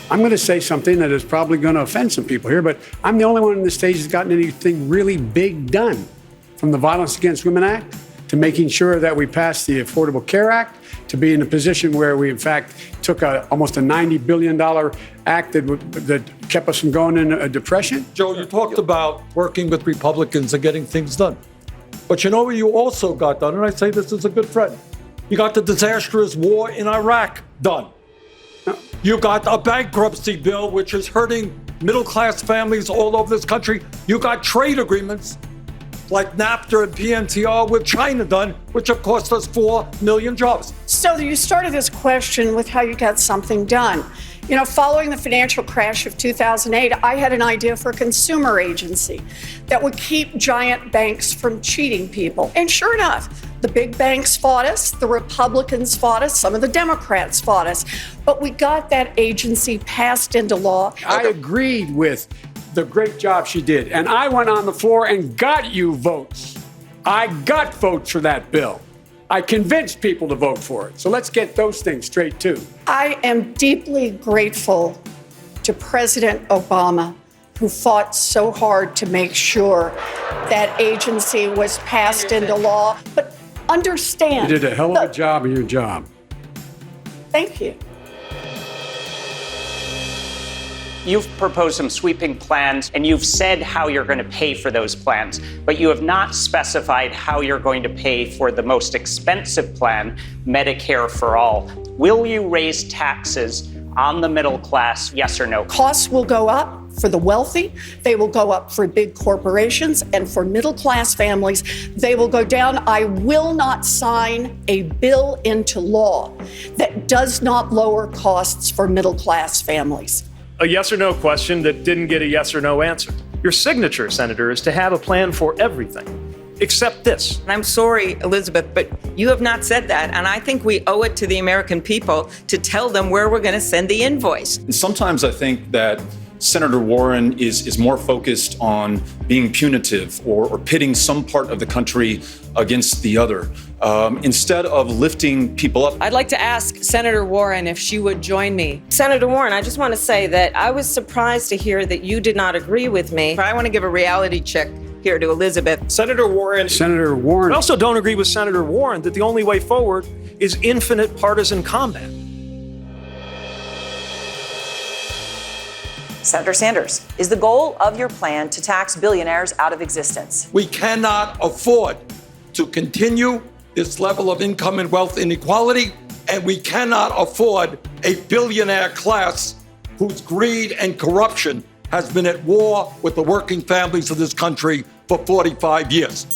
I'm going to say something that is probably going to offend some people here, but I'm the only one on the stage that's gotten anything really big done, from the Violence Against Women Act to making sure that we passed the Affordable Care Act, to be in a position where we, in fact, took almost a $90 billion act that kept us from going into a depression. Joe, you talked about working with Republicans and getting things done. But you know what you also got done, and I say this as a good friend. You got the disastrous war in Iraq done. You got a bankruptcy bill, which is hurting middle-class families all over this country. You got trade agreements like NAFTA and PNTR with China done, which have cost us 4 million jobs. So you started this question with how you got something done. You know, following the financial crash of 2008, I had an idea for a consumer agency that would keep giant banks from cheating people. And sure enough, the big banks fought us, the Republicans fought us, some of the Democrats fought us, but we got that agency passed into law. I agreed with the great job she did, and I went on the floor and got you votes. I got votes for that bill. I convinced people to vote for it. So let's get those things straight, too. I am deeply grateful to President Obama, who fought so hard to make sure that agency was passed into law. But understand— You did a hell of a job in your job. Thank you. You've proposed some sweeping plans, and you've said how you're going to pay for those plans, but you have not specified how you're going to pay for the most expensive plan, Medicare for All. Will you raise taxes on the middle class, yes or no? Costs will go up for the wealthy, they will go up for big corporations, and for middle-class families, they will go down. I will not sign a bill into law that does not lower costs for middle-class families. A yes or no question that didn't get a yes or no answer. Your signature, Senator, is to have a plan for everything, except this. I'm sorry, Elizabeth, but you have not said that, and I think we owe it to the American people to tell them where we're going to send the invoice. And sometimes I think that Senator Warren is more focused on being punitive or pitting some part of the country against the other, instead of lifting people up. I'd like to ask Senator Warren if she would join me. Senator Warren, I just want to say that I was surprised to hear that you did not agree with me. I want to give a reality check here to Elizabeth. Senator Warren. I also don't agree with Senator Warren that the only way forward is infinite partisan combat. Senator Sanders, is the goal of your plan to tax billionaires out of existence? We cannot afford to continue this level of income and wealth inequality, and we cannot afford a billionaire class whose greed and corruption has been at war with the working families of this country for 45 years.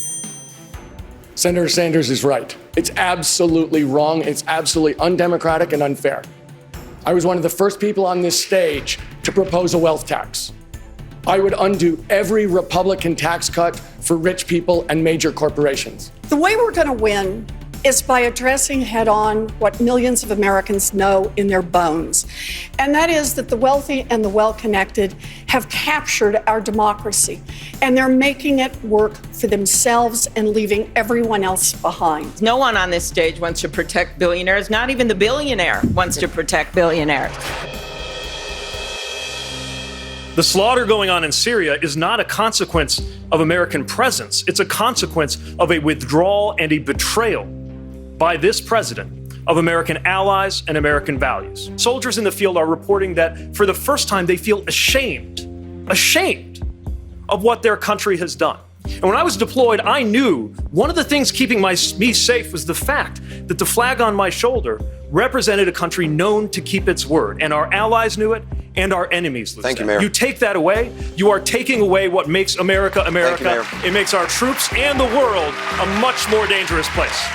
Senator Sanders is right. It's absolutely wrong. It's absolutely undemocratic and unfair. I was one of the first people on this stage to propose a wealth tax. I would undo every Republican tax cut for rich people and major corporations. The way we're going to win is by addressing head-on what millions of Americans know in their bones. And that is that the wealthy and the well-connected have captured our democracy, and they're making it work for themselves and leaving everyone else behind. No one on this stage wants to protect billionaires. Not even the billionaire wants to protect billionaires. The slaughter going on in Syria is not a consequence of American presence. It's a consequence of a withdrawal and a betrayal by this president of American allies and American values. Soldiers in the field are reporting that for the first time they feel ashamed of what their country has done. And when I was deployed, I knew one of the things keeping me safe was the fact that the flag on my shoulder represented a country known to keep its word. And our allies knew it, and our enemies knew it. Thank you, Mayor. You take that away, you are taking away what makes America America. Thank you, Mayor. It makes our troops and the world a much more dangerous place.